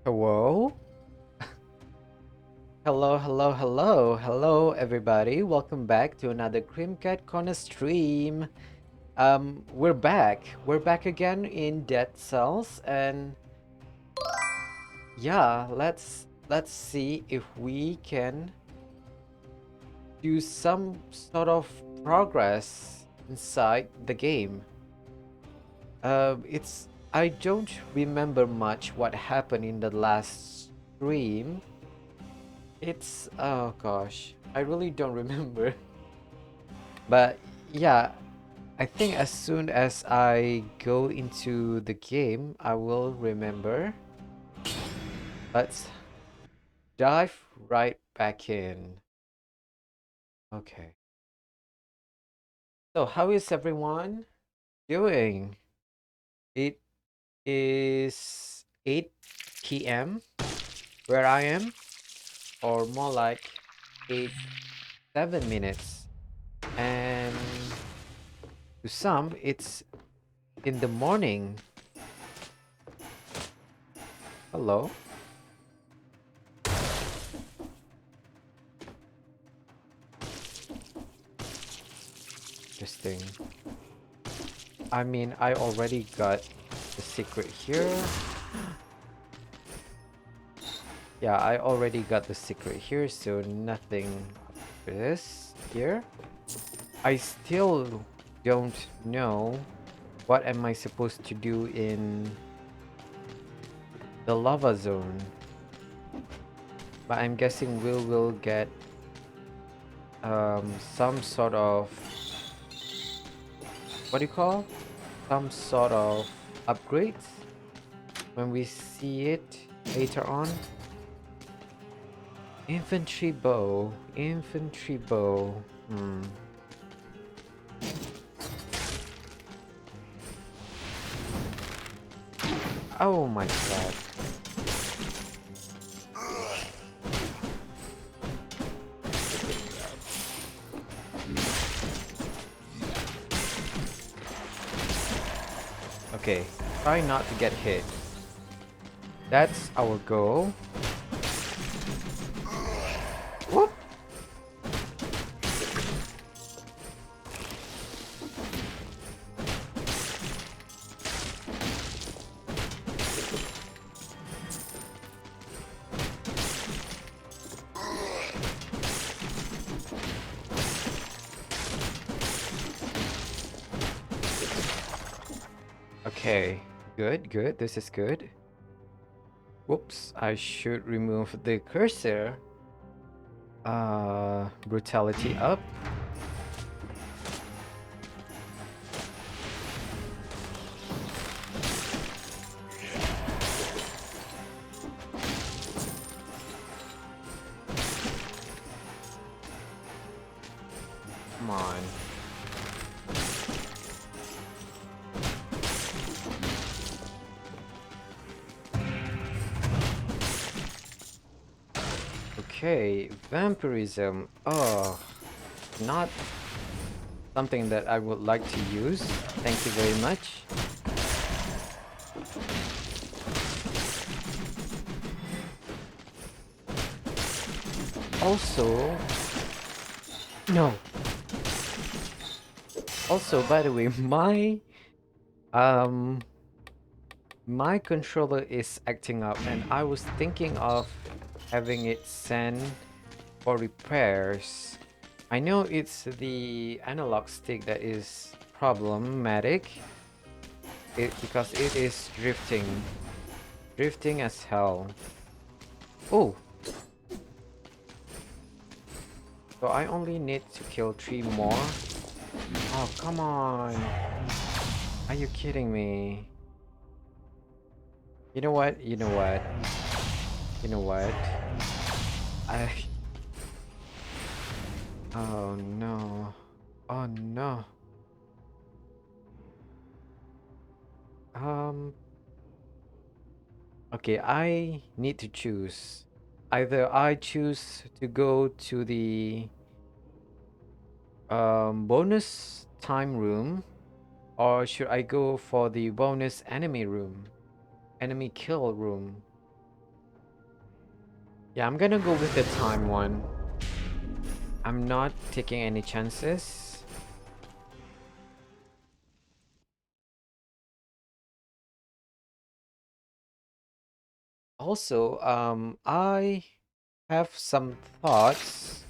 Hello? Hello, everybody. Welcome back to another CreamCatCorner stream. We're back. We're back again in Dead Cells, and yeah, let's see if we can do some sort of progress inside the game. It's I don't remember much what happened in the last stream. It's oh gosh, I really don't remember. But yeah, I think as soon as I go into the game, I will remember. Let's dive right back in. Okay. So, how is everyone doing? It is 8 p.m. where I am, or more like 8, 7 minutes. And to some, it's in the morning. Hello? Interesting. I mean, I already got the secret here. Yeah, I already got the secret here, so nothing for this here. I still don't know what am I supposed to do in the lava zone. But I'm guessing we will get some sort of, what do you call? Some sort of upgrades when we see it later on. Infantry bow. Infantry bow. Oh my god. Okay, try not to get hit. That's our goal. Whoop! Okay, good. This is good. Whoops, I should remove the cursor. Brutality up. Come on. Okay, vampirism. Oh, not something that I would like to use. Thank you very much. Also, no. Also, by the way, um my controller is acting up, and I was thinking of having it sent for repairs. I know it's the analog stick that is problematic, because it is drifting as hell. Oh, so I only need to kill 3 more. Oh, come on. Are you kidding me? You know what? You know what? You know what? I... Oh no. Oh no. Um... Okay, I need to choose. Either I choose to go to the bonus time room, or should I go for the bonus enemy room? Enemy kill room. Yeah, I'm gonna go with the time one. I'm not taking any chances. Also, I have some thoughts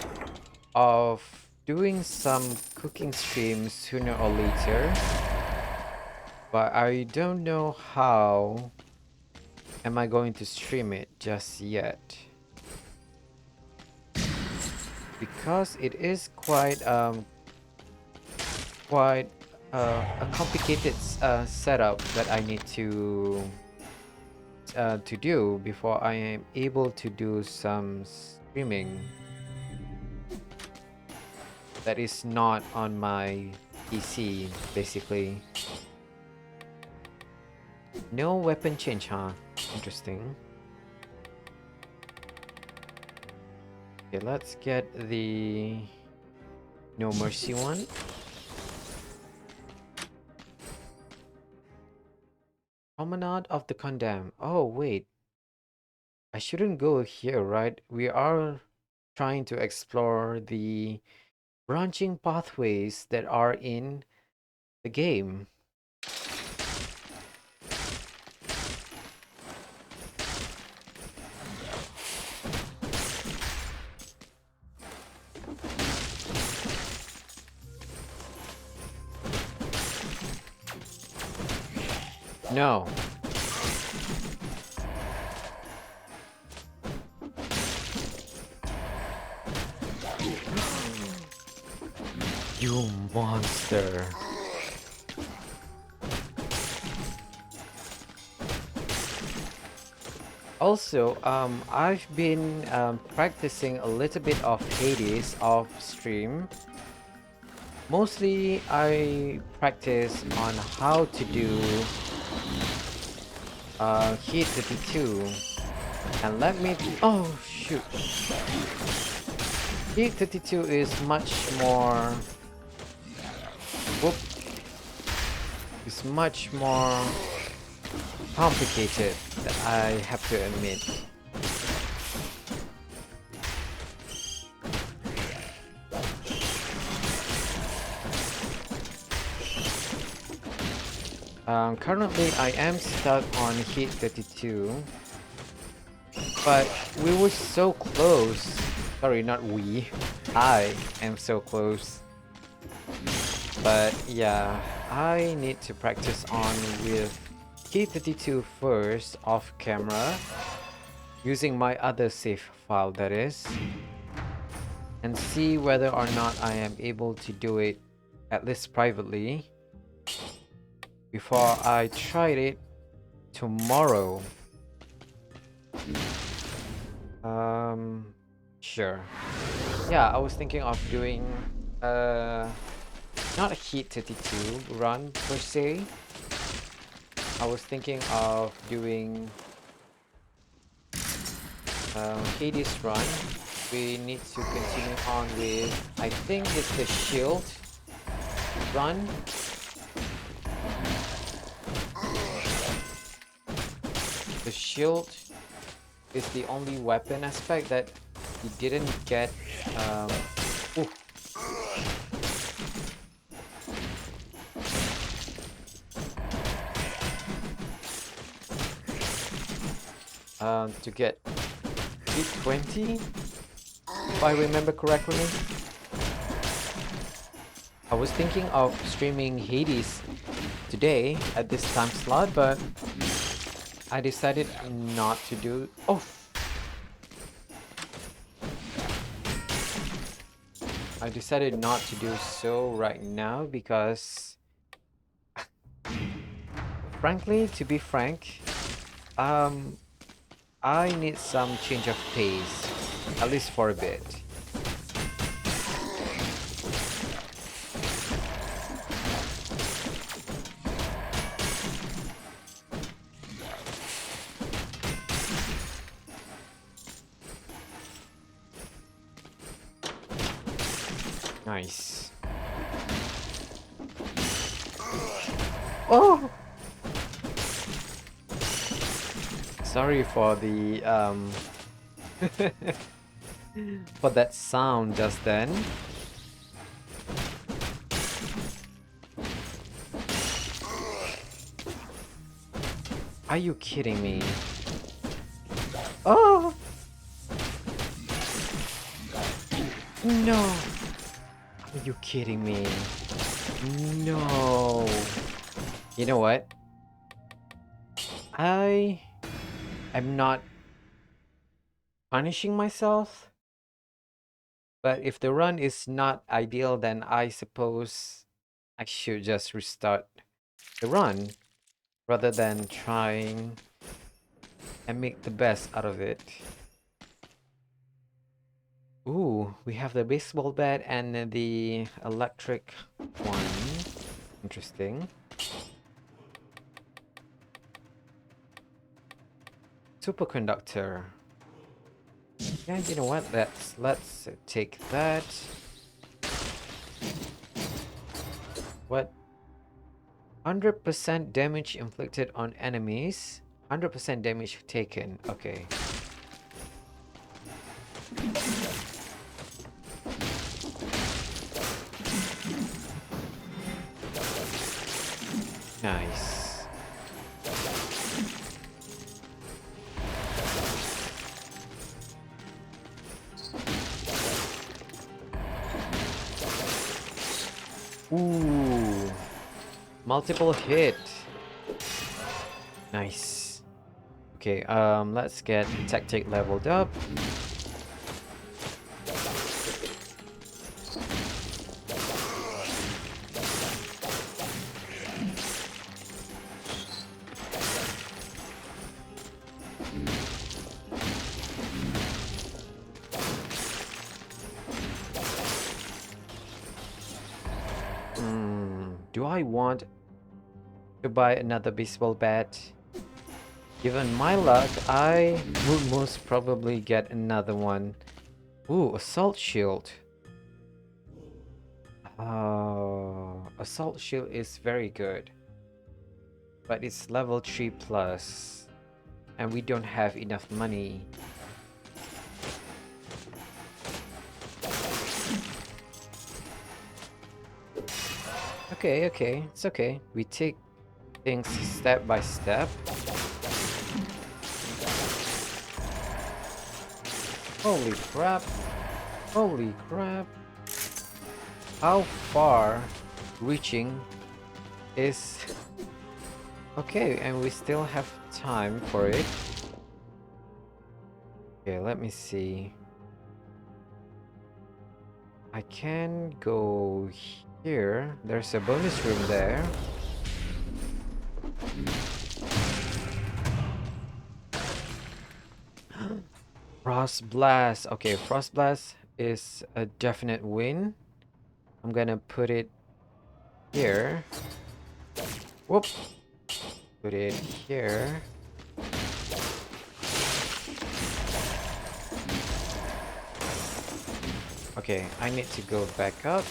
of doing some cooking streams sooner or later, but I don't know how am I going to stream it just yet. Because it is quite a complicated setup that I need to do before I am able to do some streaming that is not on my PC, basically. No weapon change, huh? Interesting. Okay, let's get the No Mercy one. Promenade of the Condemned. Oh, wait. I shouldn't go here, right? We are trying to explore the branching pathways that are in the game. No. You monster. Also, I've been practicing a little bit of Hades off stream. Mostly, I practice on how to do Heat 32. And let me... Oh, shoot. Heat 32 is much more... Whoop. It's much more complicated, that I have to admit. Currently, I am stuck on Heat 32, but we were so close. Sorry, not we. I am so close. But yeah, I need to practice on with Heat 32 first off camera, using my other save file, that is, and see whether or not I am able to do it, at least privately, before I tried it tomorrow. Sure. Yeah, I was thinking of doing not a Heat 32 run per se. I was thinking of doing Hades run. We need to continue on with, I think it's the shield run. The shield is the only weapon aspect that you didn't get. To get hit 20, if I remember correctly. I was thinking of streaming Hades today at this time slot, but I decided not to do. Oh! I decided not to do so right now because, frankly, to be frank, I need some change of pace, at least for a bit. Nice. Oh! sorry for the for that sound just then. Are you kidding me? Oh no! Are you kidding me? No! You know what? I'm not punishing myself, but if the run is not ideal, then I suppose I should just restart the run rather than trying and make the best out of it. Ooh, we have the baseball bat and the electric one. Interesting. Superconductor. Yeah, you know what? Let's take that. What? 100% damage inflicted on enemies. 100% damage taken. Okay. Nice. Ooh. Multiple hit. Nice. Okay, let's get tactic leveled up. Do I want to buy another baseball bat? Given my luck, I would most probably get another one. Ooh, assault shield. Assault shield is very good. But it's level 3 plus. And we don't have enough money. Okay, it's okay. We take things step by step. Holy crap. Holy crap. How far reaching is... Okay, and we still have time for it. Okay, let me see. I can go here. There's a bonus room there. Frost Blast. Okay, Frost Blast is a definite win. I'm gonna put it here. Whoop. Put it here. Okay, I need to go back up.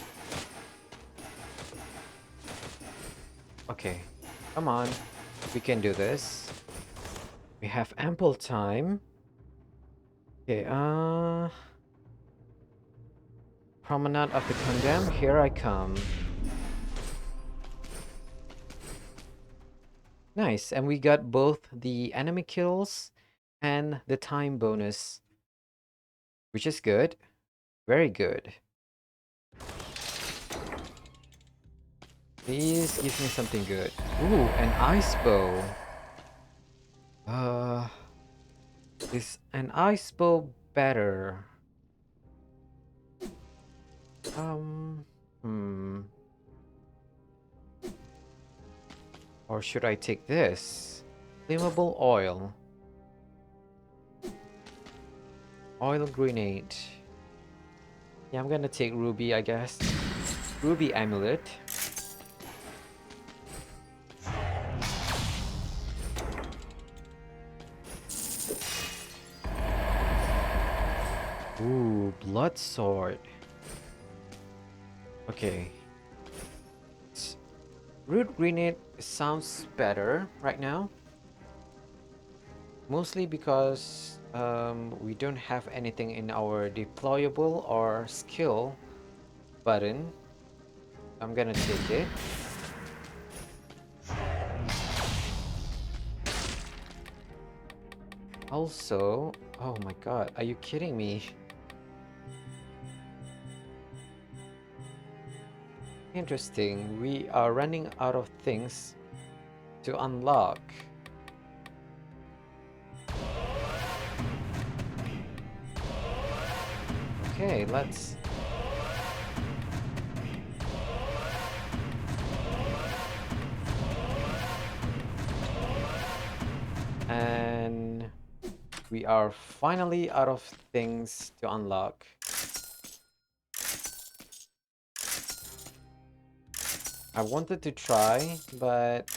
Okay, come on. We can do this. We have ample time. Okay, Promenade of the Condemned, here I come. Nice, and we got both the enemy kills and the time bonus, which is good. Very good. Please give me something good. Ooh, an ice bow. Is an ice bow better? Or should I take this? Flammable oil. Oil grenade. Yeah, I'm gonna take ruby, I guess. Ruby amulet. Ooh, blood sword. Okay. Root grenade sounds better right now. Mostly because we don't have anything in our deployable or skill button. I'm gonna take it. Also, oh my god, are you kidding me? Interesting, we are running out of things to unlock. Okay, let's... And we are finally out of things to unlock. I wanted to try, but...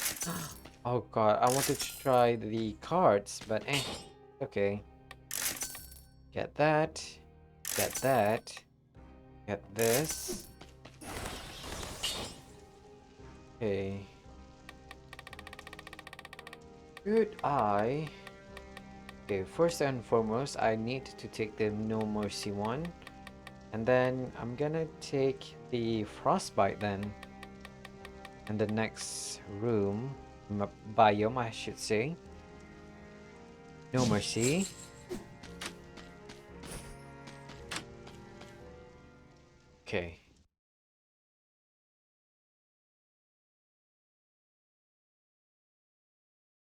Oh god, I wanted to try the cards, but okay. Get that. Get that. Get this. Okay. Good eye. Okay, first and foremost, I need to take the No Mercy one. And then I'm gonna take the Frostbite then. And the next room, biome I should say. No Mercy. Okay.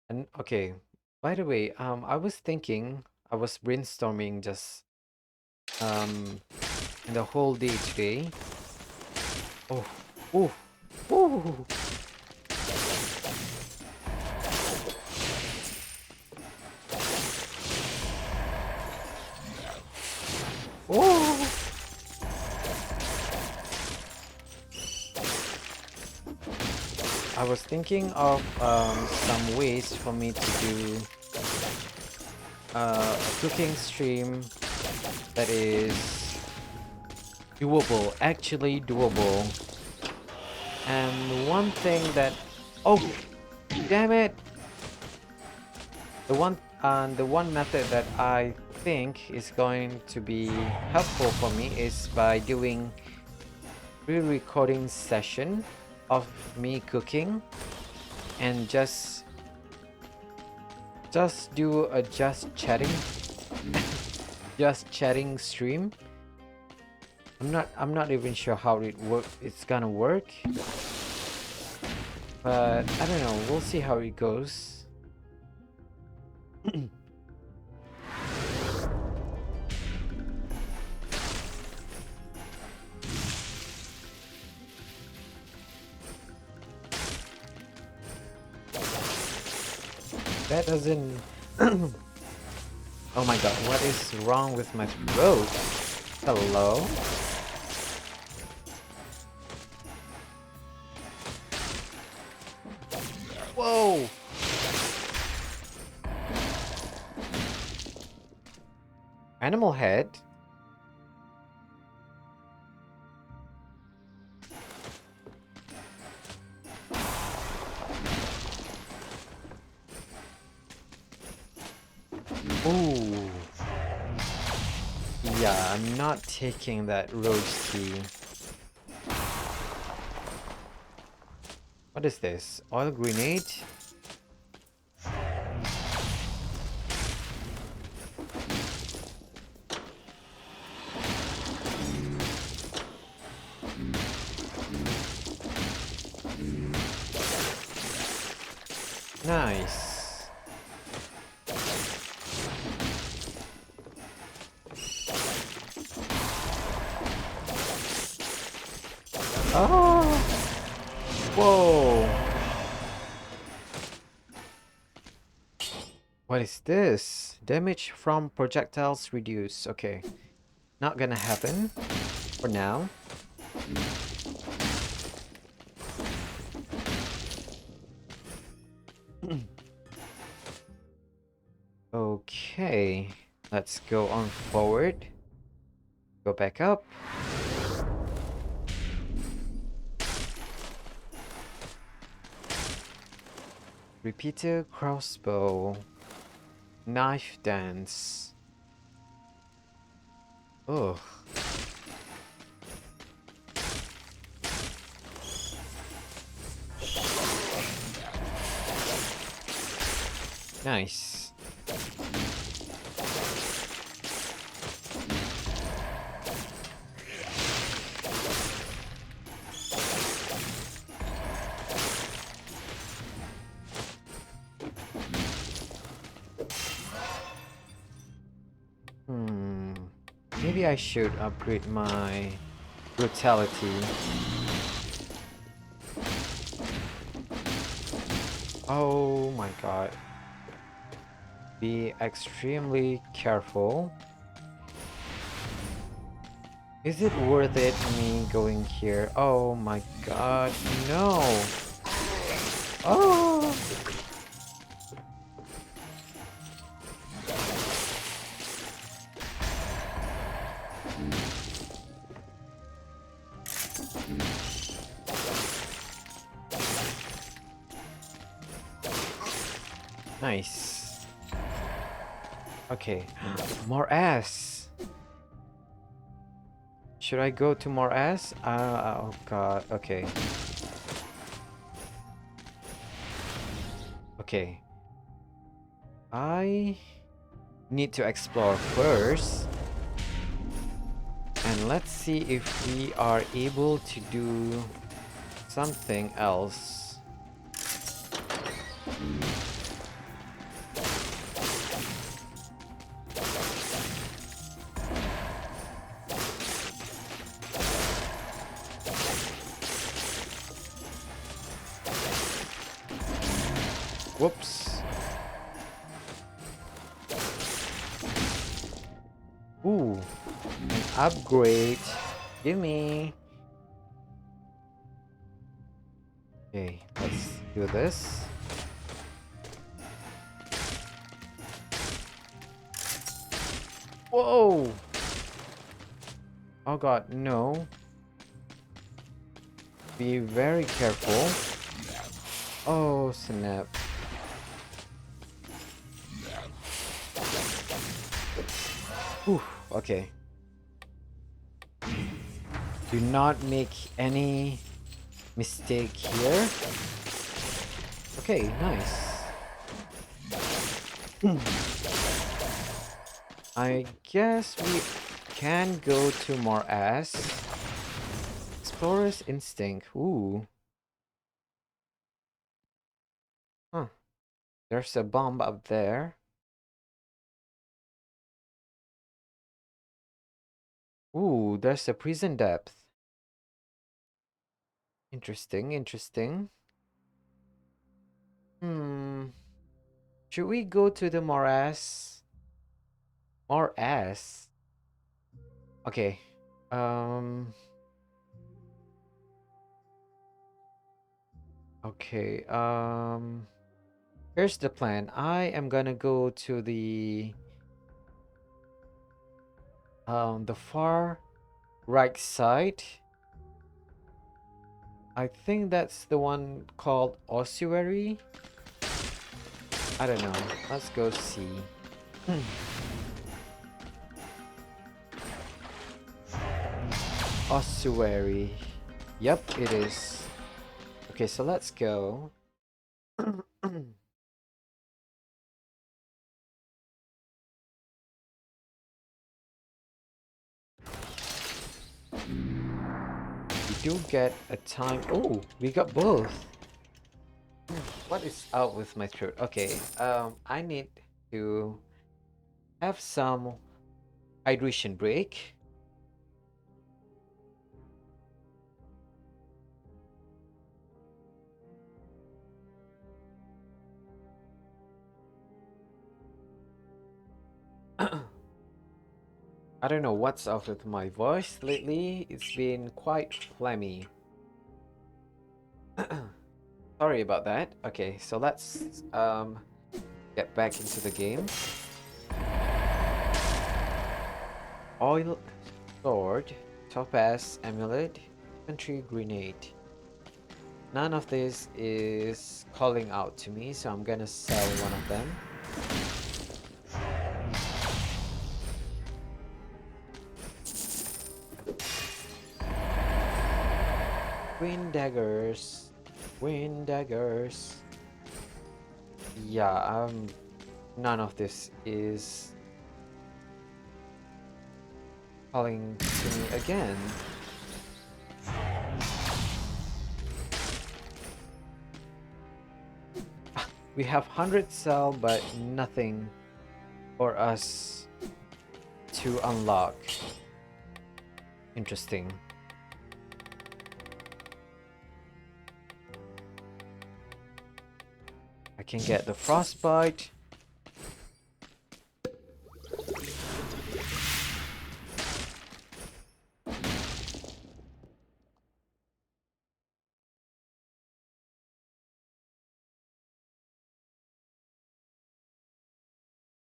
And okay, by the way, I was thinking, I was brainstorming just um the whole day today. Oh, oh, oh, oh! I was thinking of some ways for me to do a cooking stream that is doable, actually doable. And one thing that, oh, damn it! The one method that I think is going to be helpful for me is by doing pre-recording session of me cooking and just do a just chatting just chatting stream. I'm not even sure how it's gonna work, but I don't know, we'll see how it goes. That doesn't oh my god, what is wrong with my throat? Hello? Whoa! Animal head? Ooh. Yeah, I'm not taking that rose tea. What is this? Oil grenade? Nice. Oh! Whoa! What is this? Damage from projectiles reduced. Okay. Not gonna happen for now. Okay. Let's go on forward. Go back up. Repeater crossbow. Knife dance. Oh. Nice. Maybe I should upgrade my brutality. Oh my god. Be extremely careful. Is it worth it me going here? Oh my god, no! Oh! Nice. Okay, more S. Should I go to more S? Oh god, okay. Okay. I need to explore first. And let's see if we are able to do something else. Whoops. Ooh, an upgrade. Gimme. Okay, let's do this. Whoa! Oh god, no. Be very careful. Oh, snap. Whew, okay. Do not make any mistake here. Okay, nice. I guess we can go to more S. Explorer's Instinct. Ooh. Huh. There's a bomb up there. Ooh, there's a prison depth. Interesting, interesting. Hmm. Should we go to the morass? Morass? Okay. Um. Okay. Here's the plan. I am gonna go to the far right side. I think that's the one called ossuary. I don't know. Let's go see. Ossuary. Yep, it is. Okay, so let's go. We do get a time. Oh, we got both. What is out with my throat? Okay, I need to have some hydration break. I don't know what's up with my voice lately. It's been quite phlegmy. Sorry about that. Okay, so let's get back into the game. Oil sword, topaz amulet, infantry grenade. None of this is calling out to me, so I'm gonna sell one of them. Wind daggers. Wind daggers. Yeah, none of this is calling to me again. We have 100 cell, but nothing for us to unlock. Interesting. I can get the frostbite.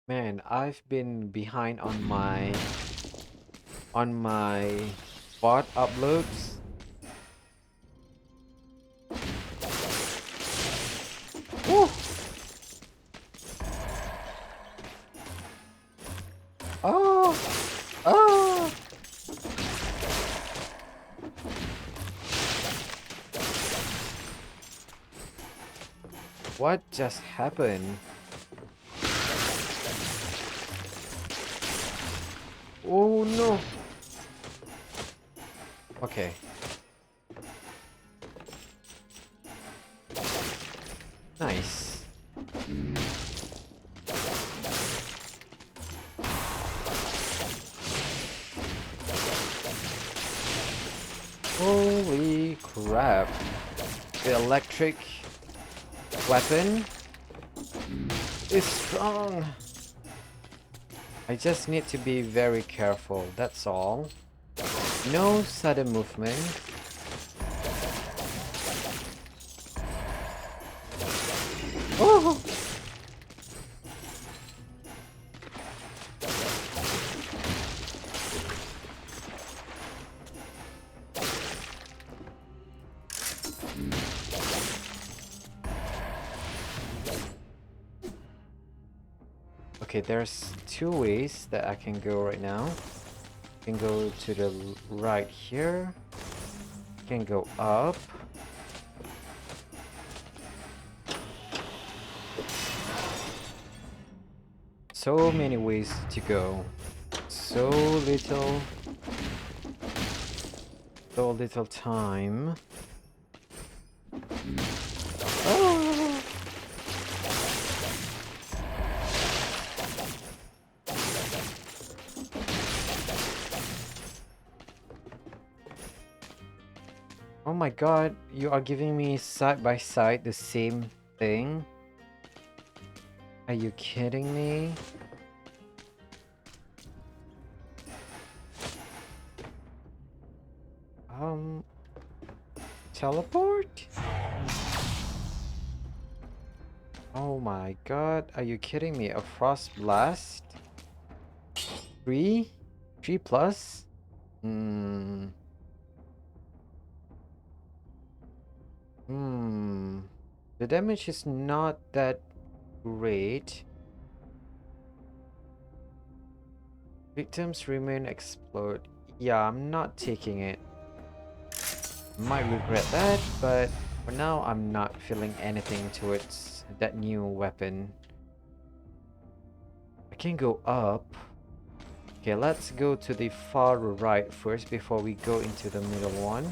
Man, I've been behind on my bot uploads. Woo! Oh! Oh! What just happened? Oh no! Okay. Nice. Holy crap. The electric weapon is strong. I just need to be very careful, that's all. No sudden movement. Oh! Okay, there's two ways that I can go right now. I can go to the right here. I can go up. So many ways to go. So little time. Oh! Oh my god, you are giving me side by side the same thing? Are you kidding me? Teleport? Oh my god, are you kidding me? A frost blast? 3? 3 plus? Hmm. Hmm. The damage is not that great. Victims remain explode. Yeah, I'm not taking it. Might regret that, but for now I'm not feeling anything towards that new weapon. I can go up. Okay, let's go to the far right first before we go into the middle one.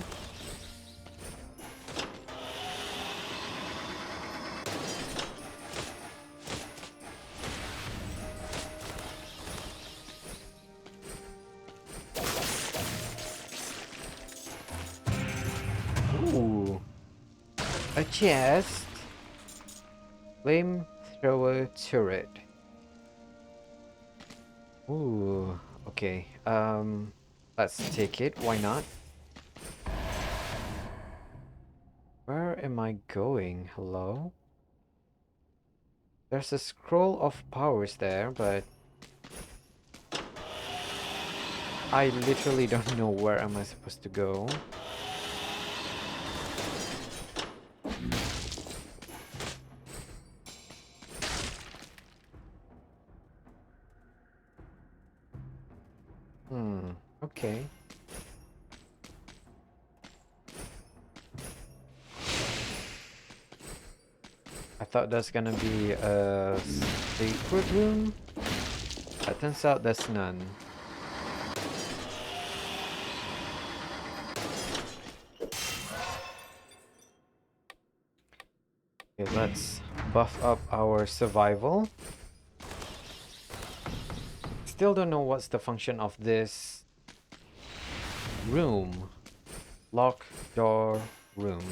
Ooh, a chest. Flamethrower turret. Ooh, okay. Let's take it. Why not? Where am I going? Hello? There's a scroll of powers there, but I literally don't know where am I supposed to go. Okay. thought there's gonna be a secret room. But turns out there's none. Okay, let's buff up our survival. Still don't know what's the function of this room. Lock door room.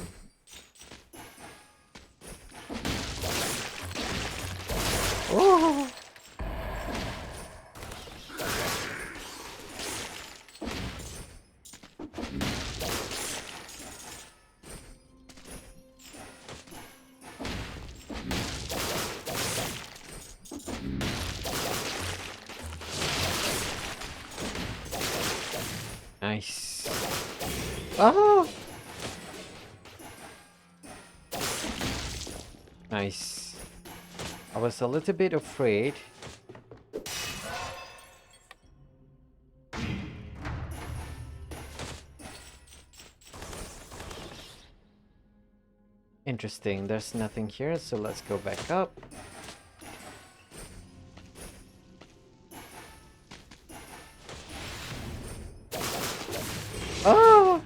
Oh! Nice. Ah! Nice. I was a little bit afraid. Interesting, there's nothing here, so let's go back up. Ah!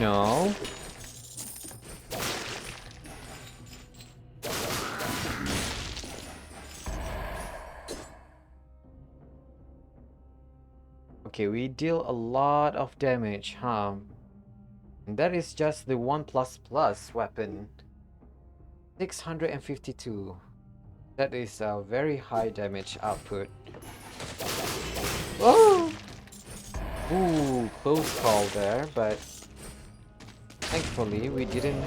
No. Okay, we deal a lot of damage, huh? And that is just the 1++ weapon. 652. That is a very high damage output. Oh! Ooh, close call there, but thankfully we didn't.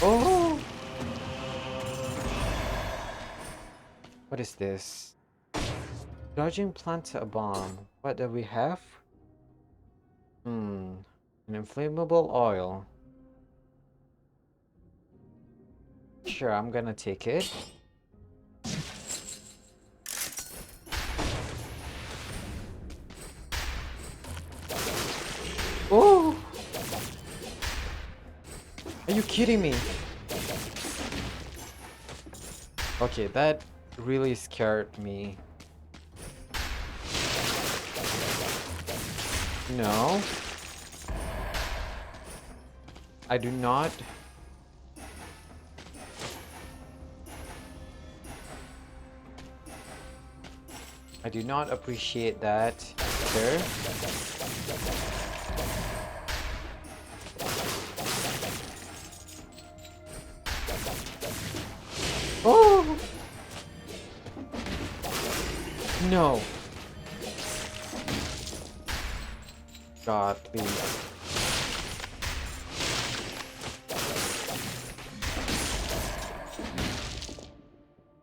Oh! What is this? Dodging plant a bomb. What do we have? An inflammable oil. Sure, I'm gonna take it. Oh! Are you kidding me? Okay, that really scared me. No. I do not. I do not appreciate that, sir. Oh! No. God, please.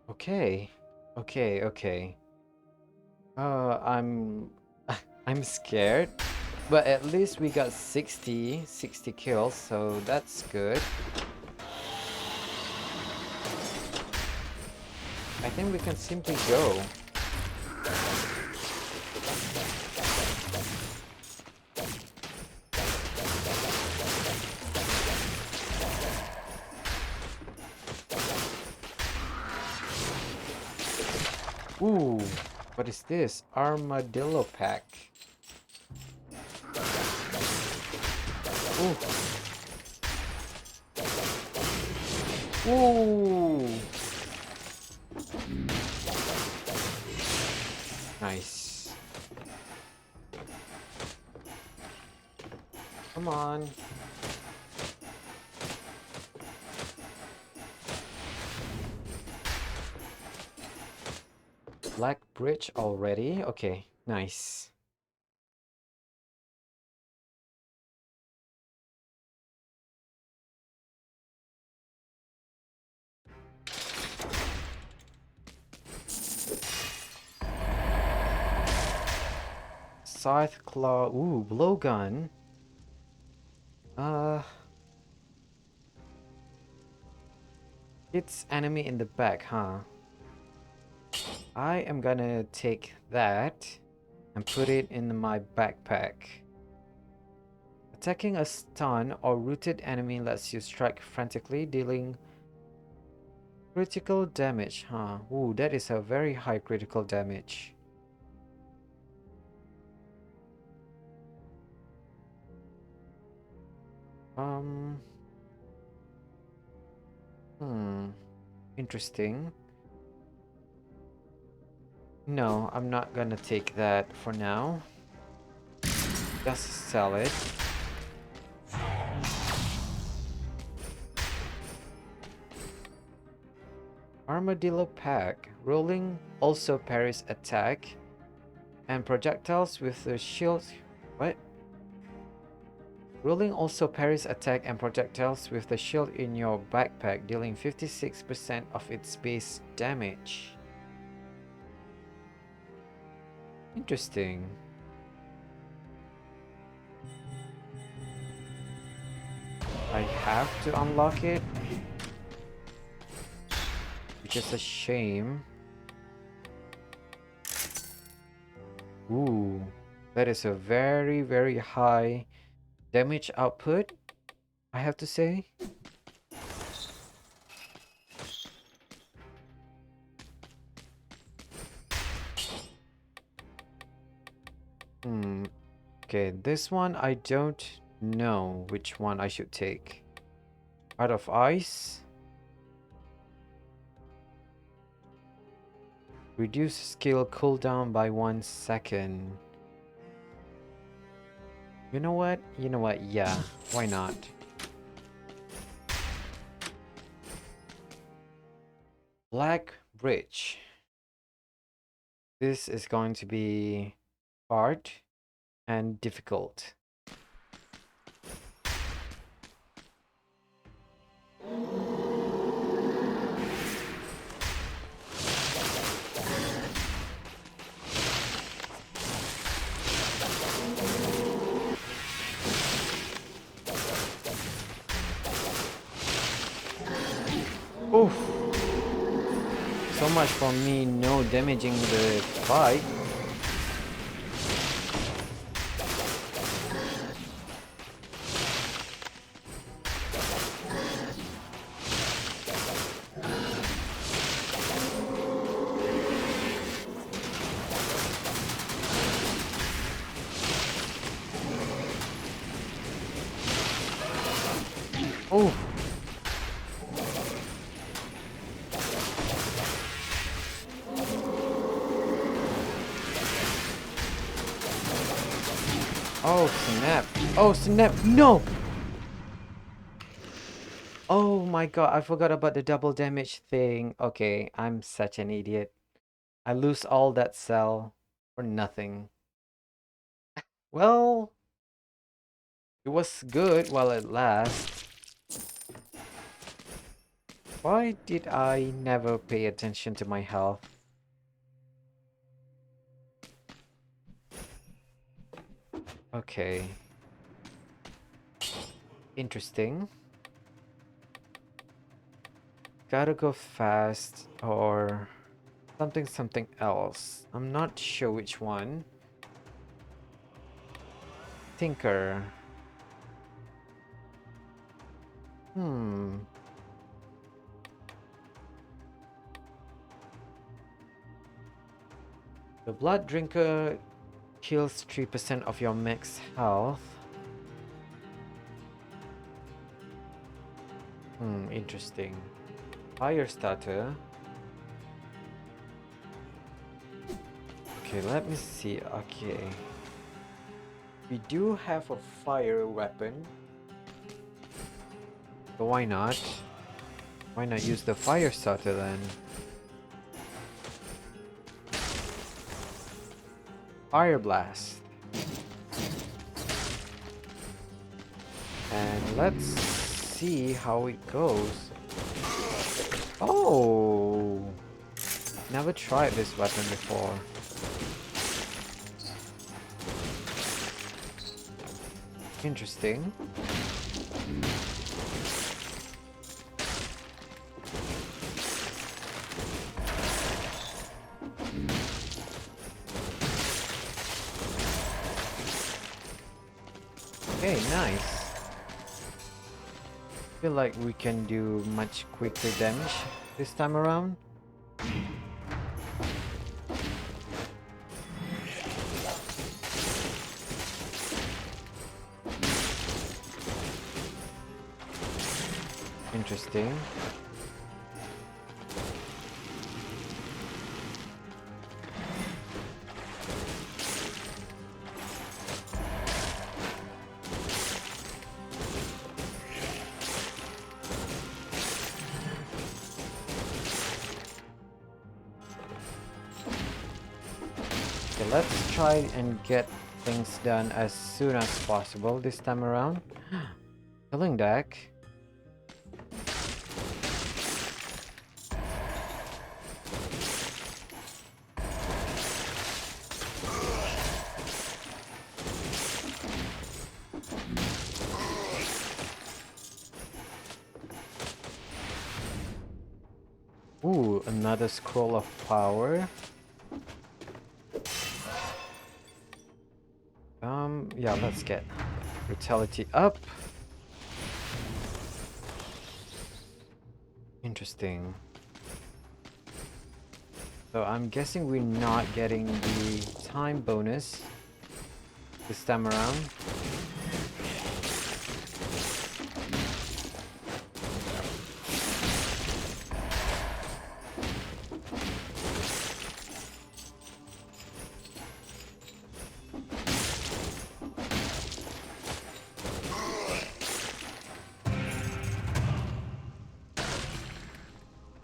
Okay. Okay, okay. I'm I'm scared, but at least we got 60 kills, so that's good. I think we can simply go. Ooh, what is this? Armadillo pack. Ooh. Ooh. Nice. Come on. Black bridge already? Okay, nice. Scythe Claw. Ooh, blowgun. Uh, it's enemy in the back, huh? I am gonna take that and put it in my backpack. Attacking a stun or rooted enemy lets you strike frantically, dealing critical damage, huh? Ooh, that is a very high critical damage. Um, Interesting. No, I'm not gonna take that for now. Just sell it. Armadillo Pack. Rolling also parries attack and projectiles with the shield. What? Rolling also parries attack and projectiles with the shield in your backpack, dealing 56% of its base damage. Interesting. I have to unlock it, which is a shame. Ooh, that is a very, very high damage output, I have to say. Okay, this one I don't know which one I should take. Heart of Ice. Reduce skill cooldown by 1 second. You know what? You know what? Yeah, why not? Black Bridge. This is going to be hard and difficult. Oof. So much for me no damaging the bike. Oh. Oh snap. Oh snap. No. Oh my god, I forgot about the double damage thing. Okay, I'm such an idiot. I lose all that cell for nothing. Well, it was good while it lasts. Why did I never pay attention to my health? Okay. Interesting. Gotta go fast or something else. I'm not sure which one. Tinker. The Blood Drinker kills 3% of your max health. Interesting. Fire starter. Okay, let me see. Okay. We do have a fire weapon. So why not? Why not use the fire starter then? Fire blast. And let's see how it goes. Oh! Never tried this weapon before. Interesting. Okay, nice. Feel like we can do much quicker damage this time around. Interesting. Okay, let's try and get things done as soon as possible this time around. Killing deck. Ooh, another scroll of power. Yeah, let's get brutality up. Interesting. So I'm guessing we're not getting the time bonus this time around.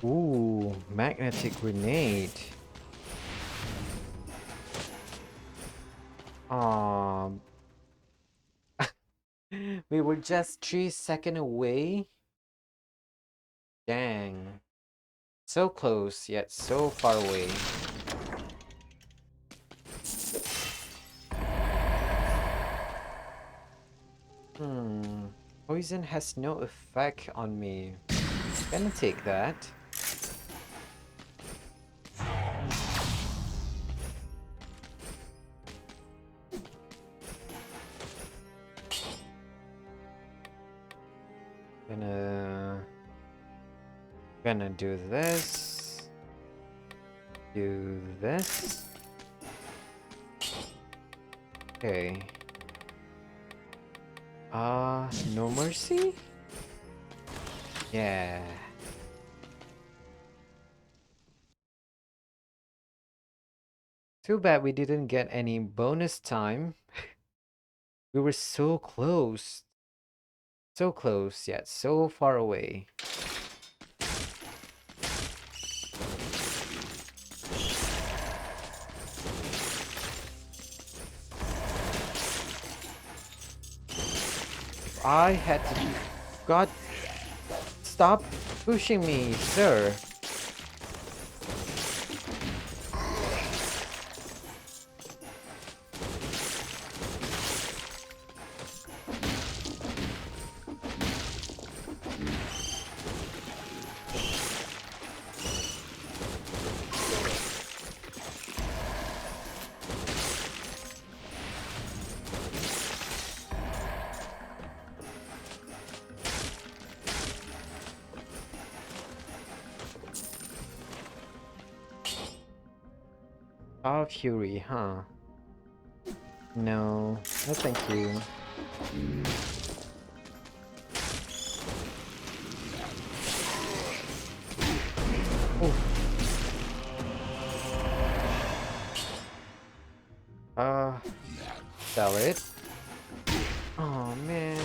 Ooh, magnetic grenade. Um, we were just 3 seconds away. Dang. So close, yet so far away. Poison has no effect on me. Gonna take that. Gonna do this. Do this. Okay. No mercy? Yeah. Too bad we didn't get any bonus time. We were so close. So close, yet so far away. I had to... God... Stop pushing me, sir. Oh, Fury, huh? No. No, thank you. Oh. Sell it. Oh, man.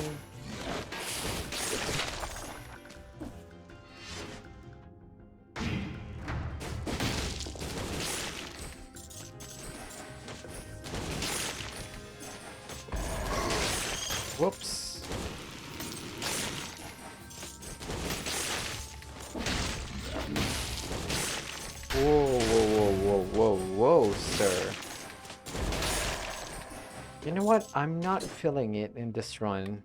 Whoops. Whoa, whoa, whoa, whoa, whoa, whoa, sir. You know what? I'm not feeling it in this run.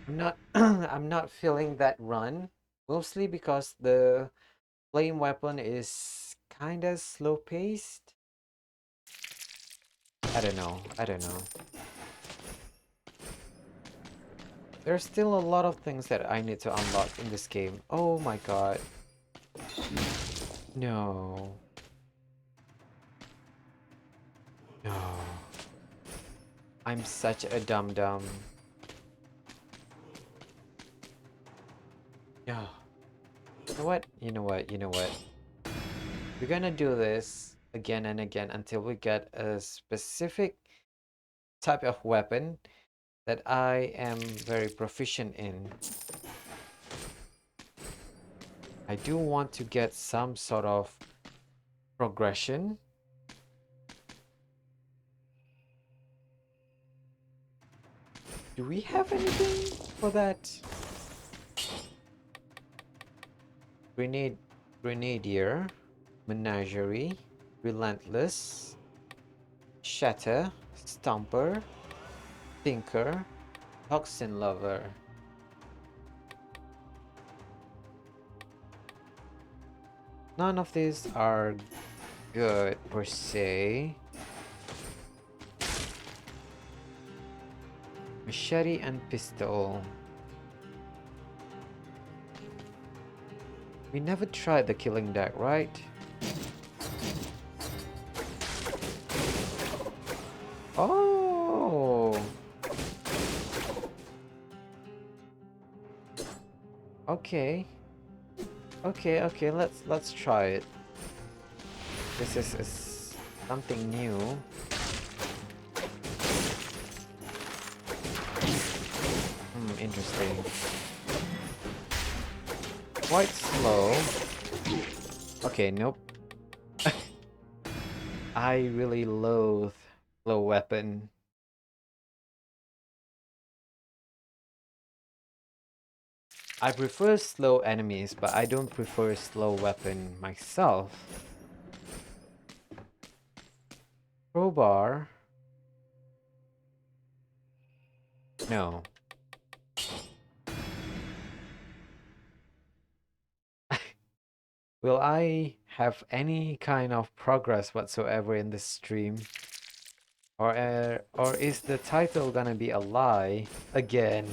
I'm not I'm not feeling that run. Mostly because the flame weapon is kinda slow paced. I don't know. I don't know. There's still a lot of things that I need to unlock in this game. Oh my god. No. No. I'm such a dum-dum. No. You know what? You know what? You know what? We're gonna do this again and again until we get a specific type of weapon that I am very proficient in. I do want to get some sort of progression. Do we have anything for that? Grenadier, Menagerie, Relentless, Shatter, Stomper, Thinker, Toxin Lover. None of these are good per se. Machete and pistol. We never tried the killing deck, right? Oh. Okay. Okay, let's try it. This is something new. Interesting. Quite slow. Okay, nope. I really loathe slow weapon. I prefer slow enemies, but I don't prefer slow weapon myself. Crowbar. No. Will I have any kind of progress whatsoever in this stream? Or is the title gonna be a lie again?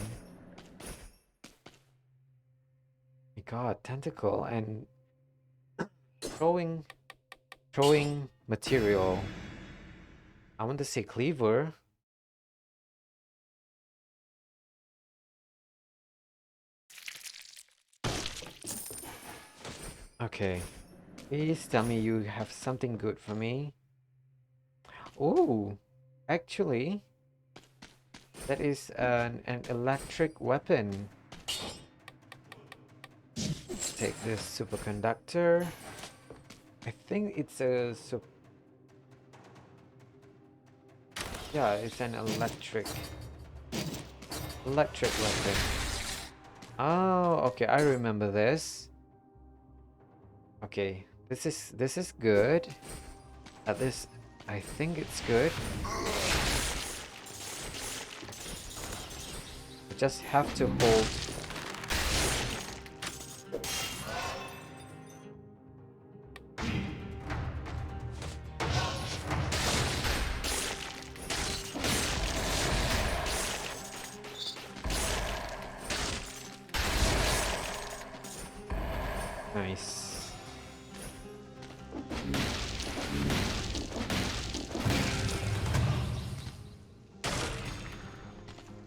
My god, tentacle and throwing material. I want to say cleaver. Okay. Please tell me you have something good for me. Oh, actually, that is an electric weapon. Take this superconductor. I think it's a yeah, it's an electric weapon. Oh, okay, I remember this. Okay, this is good. At this, I think it's good. I just have to hold. Nice.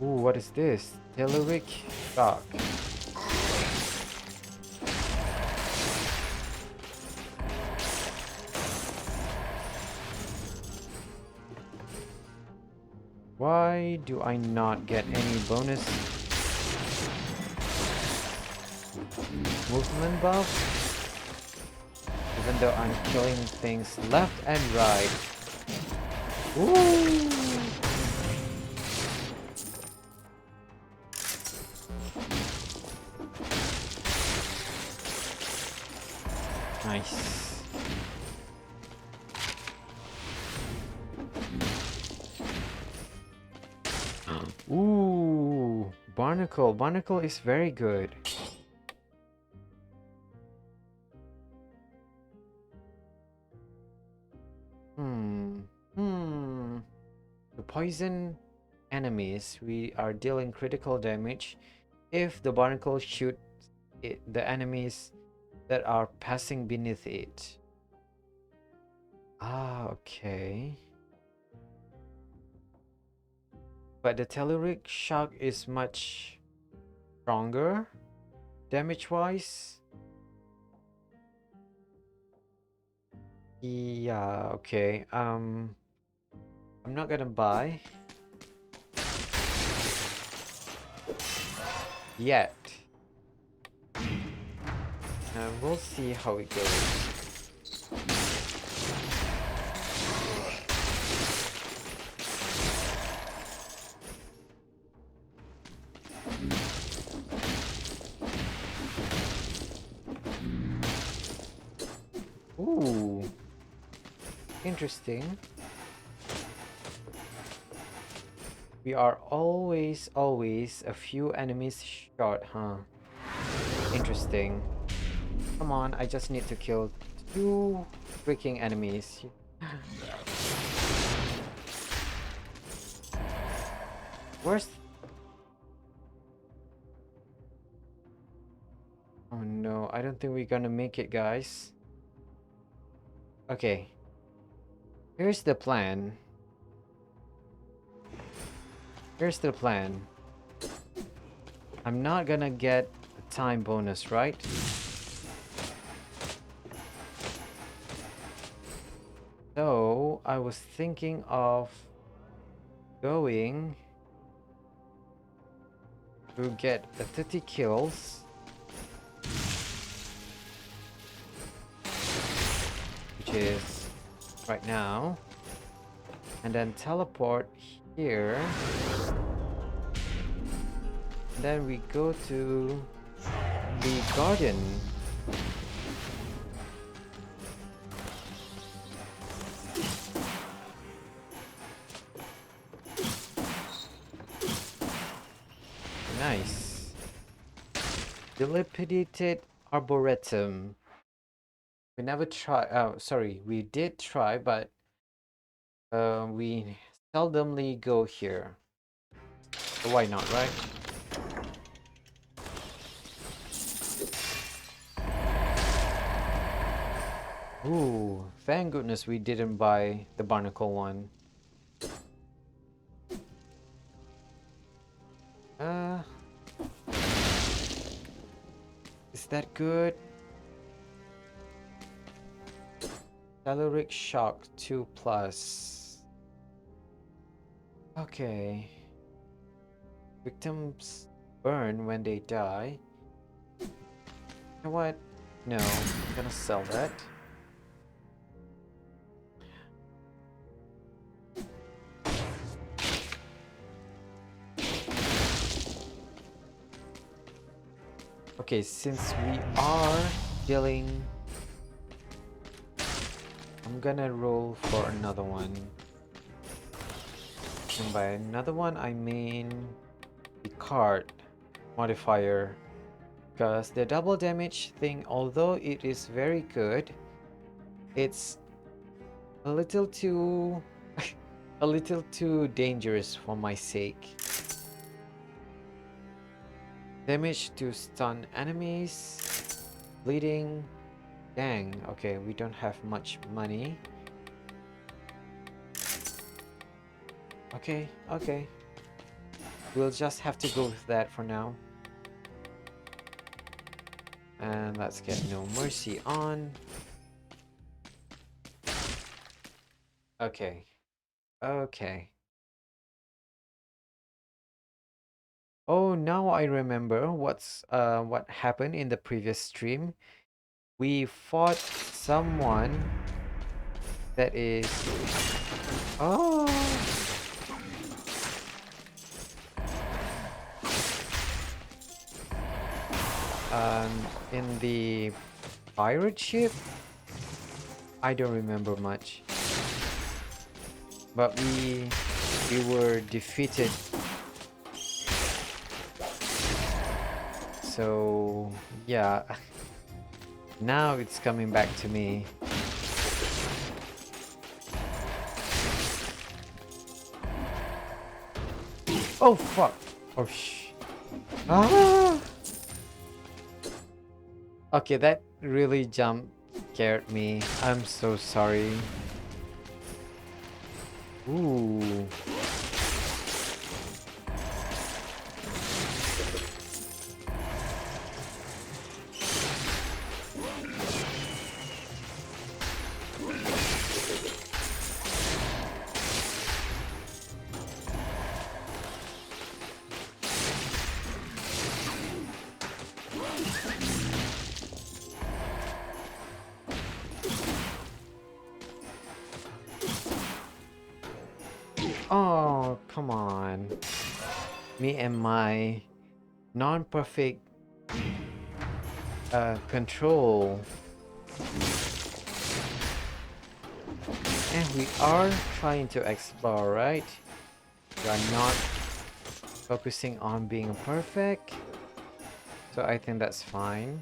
Ooh, what is this? Telluric shock. Why do I not get any bonus movement buff? Even though I'm killing things left and right. Ooh! Nice. Barnacle. Barnacle is very good. To poison enemies, we are dealing critical damage if the barnacle shoots the enemies that are passing beneath it. Ah, okay. But the telluric shock is much stronger damage-wise. Yeah, okay. I'm not gonna buy yet. We'll see how it goes. Ooh, interesting. We are always a few enemies short, huh? Interesting. Come on, I just need to kill 2 freaking enemies. Where's... Oh no, I don't think we're gonna make it, guys. Okay. Here's the plan. Here's the plan. I'm not gonna get a time bonus, right? So, I was thinking of going to get the 30 kills, which is right now, and then teleport here. Then we go to the garden. Nice. Dilapidated Arboretum. We never try. Oh, sorry, we did try, but we seldomly go here. So why not, right? Ooh, thank goodness we didn't buy the barnacle one. Is that good? Telluric shock 2+. Okay. Victims burn when they die. You know what? No, I'm gonna sell that. Okay, since we are dealing, I'm gonna roll for another one. And by another one, I mean the card modifier. Because the double damage thing, although it is very good, it's a little too a little too dangerous for my sake. Damage to stun enemies, bleeding. Dang, okay, we don't have much money. Okay, okay. We'll just have to go with that for now. And let's get No Mercy on. Okay. Okay. Oh, now I remember what happened in the previous stream. We fought someone that is... Oh! In the pirate ship? I don't remember much. But we were defeated so yeah. Now it's coming back to me. Oh fuck! Oh ah! Okay, that really jump scared me. I'm so sorry. Ooh. Oh, come on. Me and my non-perfect control. And we are trying to explore, right? We are not focusing on being perfect. So I think that's fine.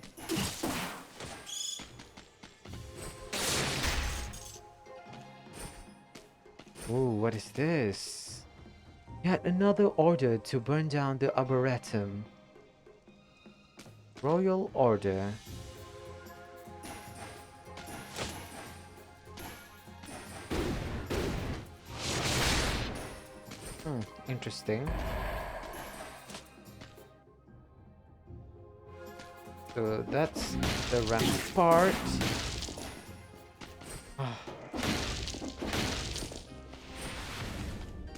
Ooh, what is this? Yet another order to burn down the Arboretum. Royal Order. Interesting. So that's the rampart.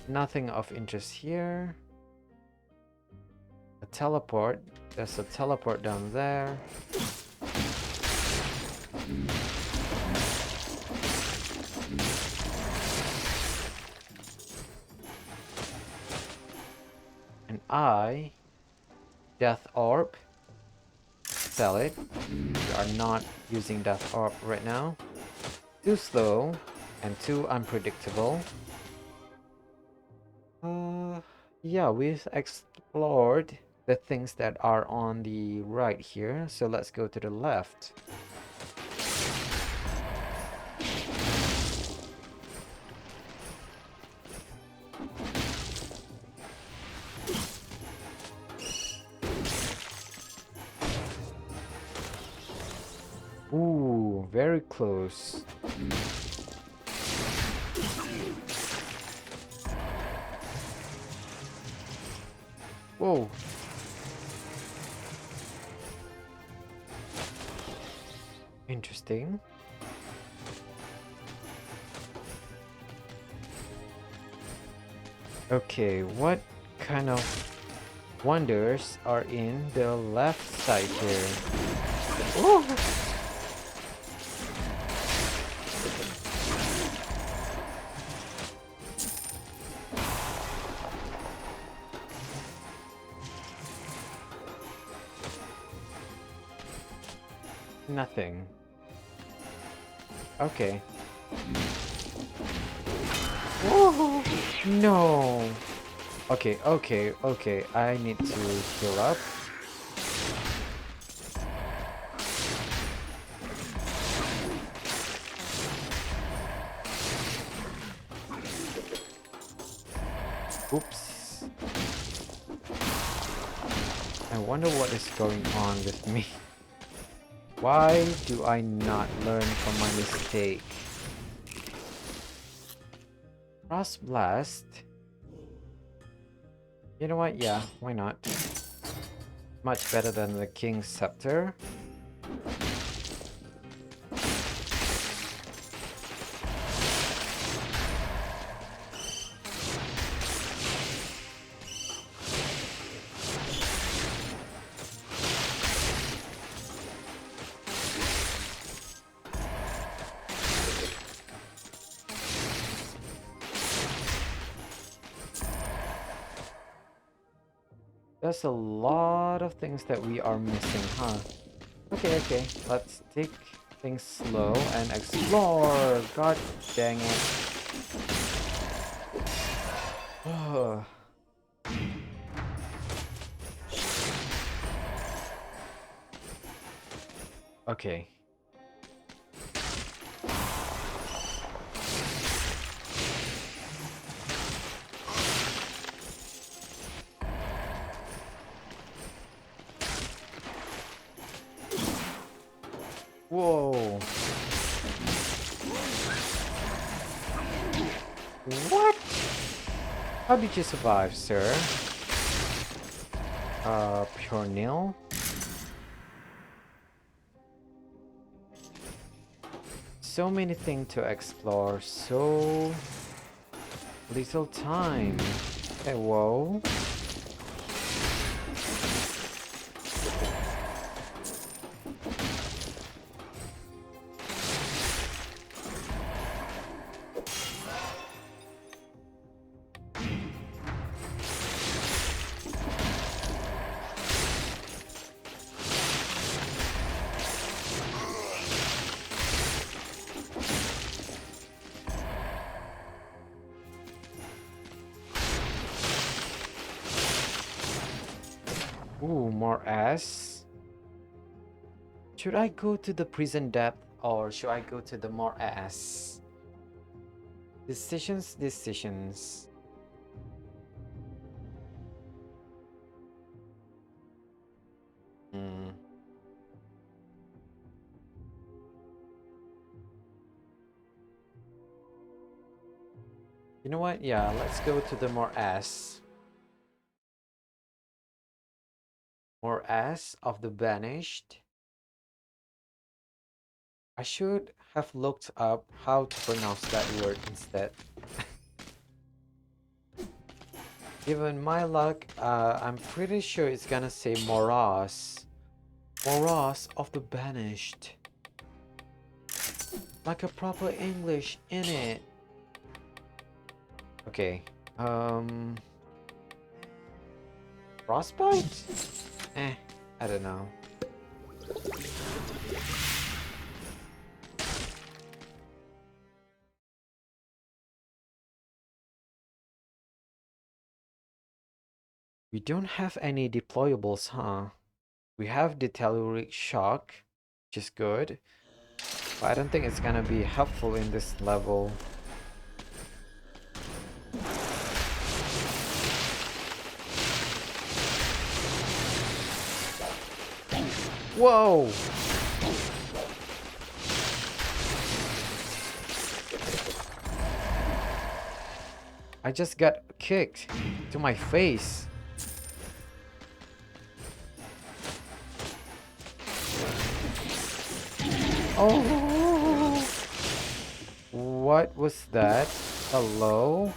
Nothing of interest here. A teleport. There's a teleport down there. An eye. Death orb. Sell it. We are not using Death orb right now. Too slow and too unpredictable. Yeah, we've explored the things that are on the right here, so let's go to the left. Ooh, very close. Whoa. Interesting. Okay, what kind of wonders are in the left side here? Oh! Nothing. Okay. Oh, no. Okay, okay, okay. I need to heal up. Oops. I wonder what is going on with me. Why do I not learn from my mistake? Frost Blast. You know what? Yeah, why not? Much better than the King's Scepter. There's a lot of things that we are missing, huh? Okay, okay. Let's take things slow and explore. God dang it. Okay. Whoa. What? How did you survive, sir? Pure nil? So many things to explore, so little time. Hey, whoa. Ooh, more ass. Should I go to the prison depth or should I go to the more ass? Decisions, decisions. Hmm. You know what? Yeah, let's go to the more ass. More ass of the banished. I should have looked up how to pronounce that word instead. Given my luck, I'm pretty sure it's gonna say Moras. Moras of the banished. Like a proper English in it. Okay. Frostbite? I don't know. We don't have any deployables, huh? We have the telluric shock, which is good. But I don't think it's gonna be helpful in this level. Whoa! I just got kicked to my face. Oh! What was that? Hello?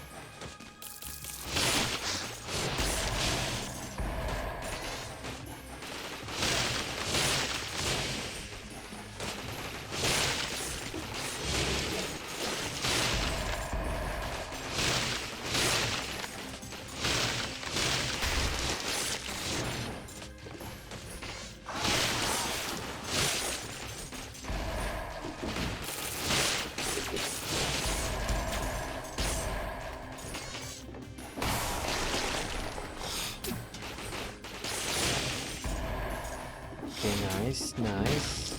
Okay, nice, nice.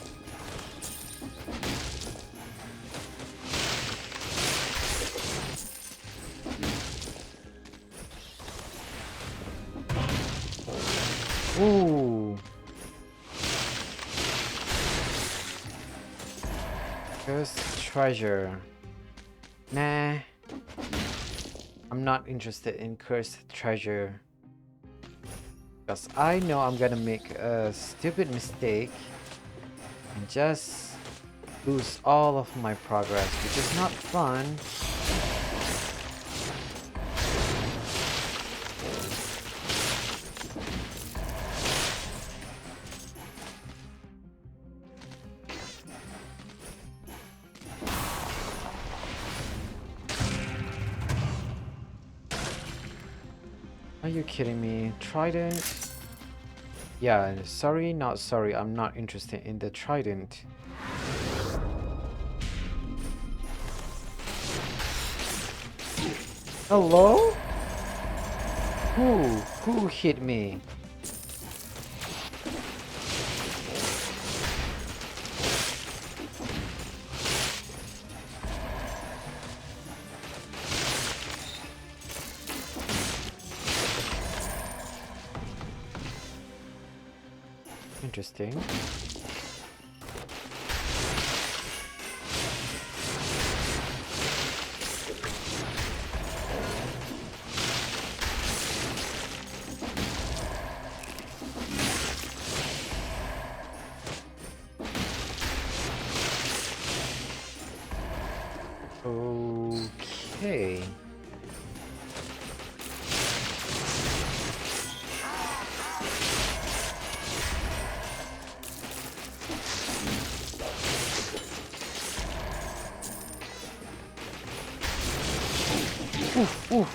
Ooh. Cursed treasure. Nah. I'm not interested in cursed treasure. Because I know I'm gonna make a stupid mistake and just lose all of my progress, which is not fun. Are you kidding me? Trident? Yeah, sorry, not sorry. I'm not interested in the trident. Hello? Who hit me? interesting. Okay. Oof, oof.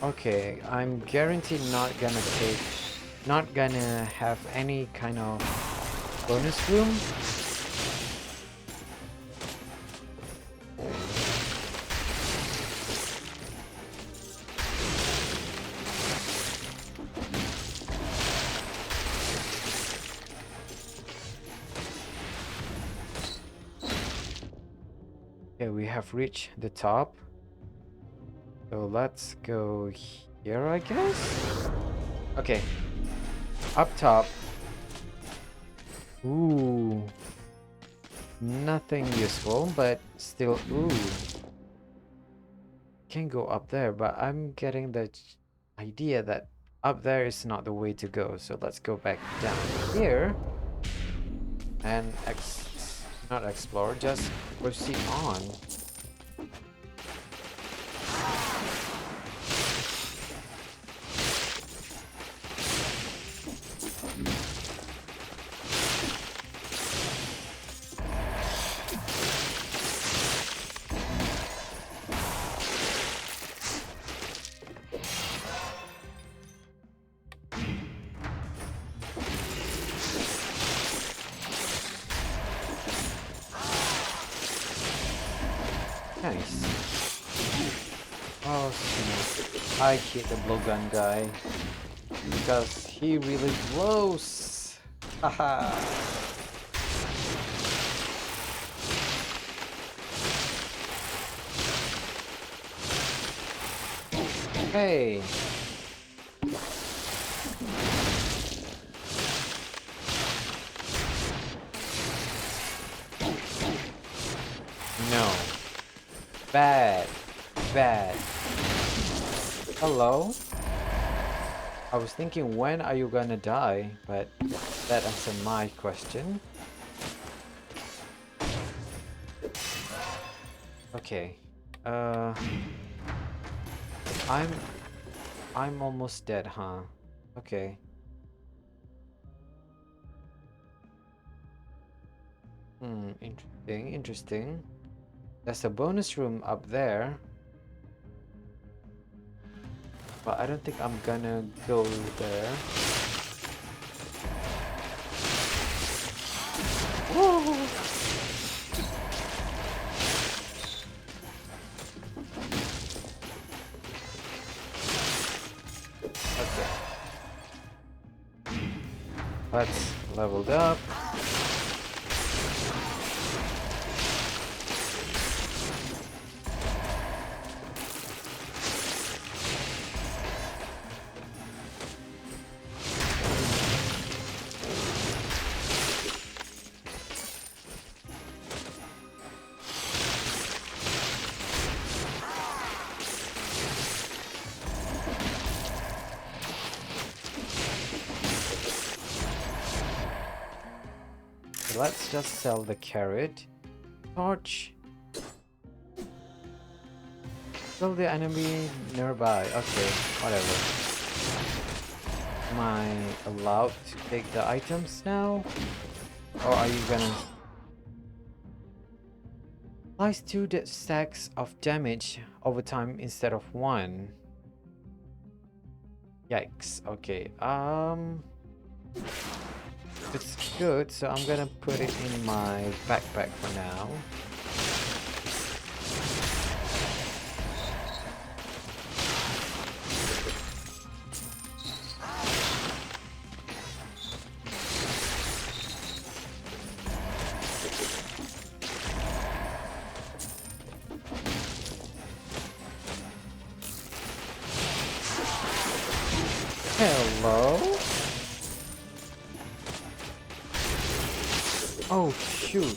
Okay, I'm guaranteed not gonna have any kind of bonus room. Okay, we have reached the top. So let's go here, I guess? Okay. Up top. Ooh. Nothing useful, but still, ooh. Can go up there, but I'm getting the idea that up there is not the way to go. So let's go back down here and not explore, just proceed on. Nice. Oh, snap. I hate the blowgun guy because he really blows. Haha. Hey. No. Bad. Bad. Hello? I was thinking, when are you gonna die? But that answered my question. Okay. I'm almost dead, huh? Okay. Interesting, interesting. There's a bonus room up there. But I don't think I'm gonna go there. Whoa! Okay. Let's leveled up. Let's just sell the carrot. Torch. Kill the enemy nearby. Okay, whatever. Am I allowed to take the items now? Or are you gonna... Applies 2 stacks of damage over time instead of 1. Yikes. Okay, it's good, so I'm gonna put it in my backpack for now. Hello? Oh shoot.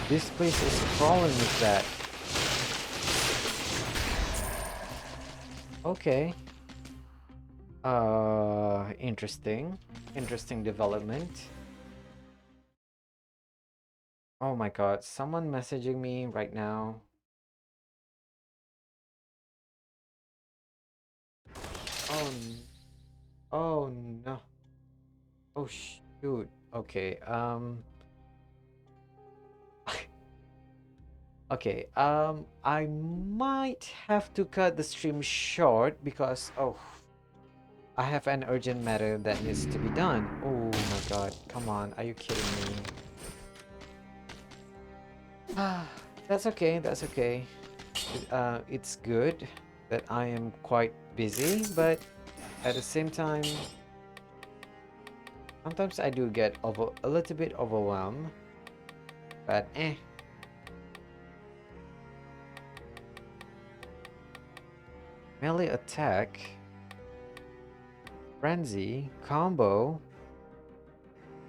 This place is crawling with that. Okay. Interesting. Interesting development. Oh my god, someone messaging me right now. Oh, oh no. Oh shoot. Okay. Okay. I might have to cut the stream short because I have an urgent matter that needs to be done. Oh my god. Come on. Are you kidding me? Ah, that's okay. That's okay. It's good that I am quite busy, but at the same time, sometimes I do get a little bit overwhelmed. But melee attack, frenzy, combo.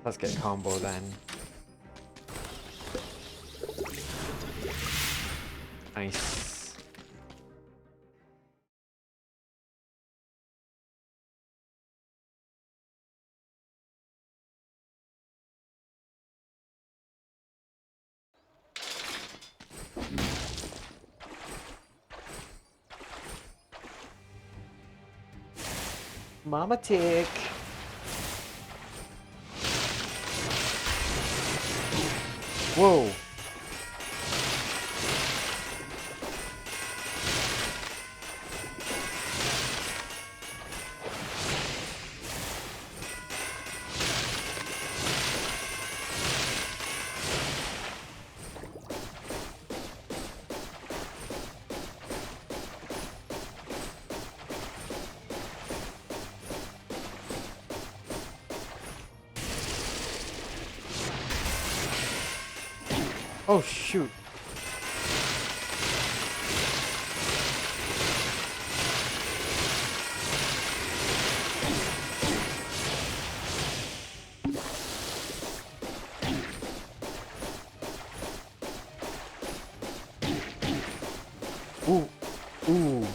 Let's get combo then. Nice. Mama tick. Whoa. Oh shoot. Ooh. Ooh.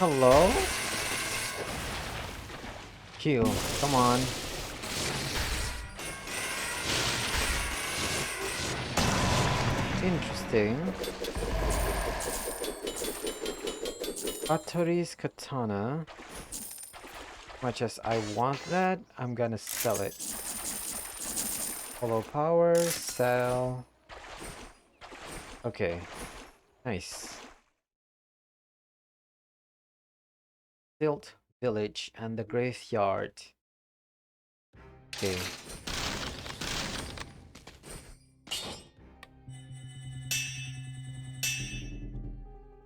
Hello? Kill. Come on. Interesting. Atori's katana. Much as I want that, I'm gonna sell it. Follow power, sell. Okay. Nice. Tilt village and the graveyard. Okay.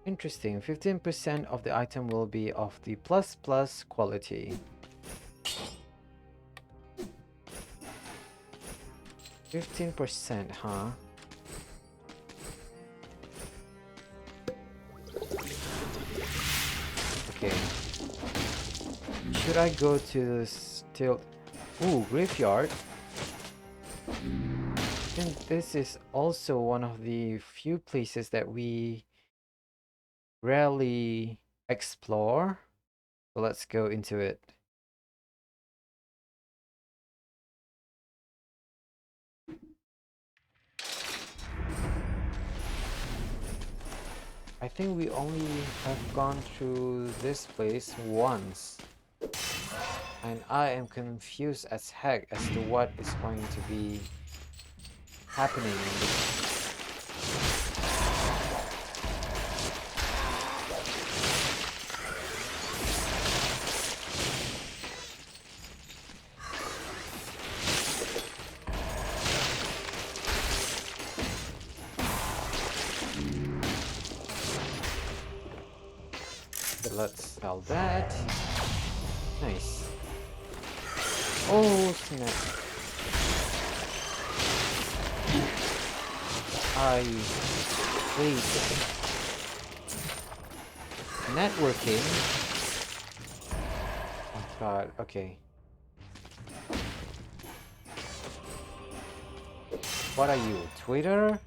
Interesting. 15% of the item will be of the plus quality. 15%, huh? Okay. Should I go to the still... Ooh, graveyard. I think this is also one of the few places that we rarely explore. So let's go into it. I think we only have gone through this place once. And I am confused as heck as to what is going to be happening in this. So let's sell that. Nice. Oh snap! I hate networking. Oh god. Okay. What are you? Twitter?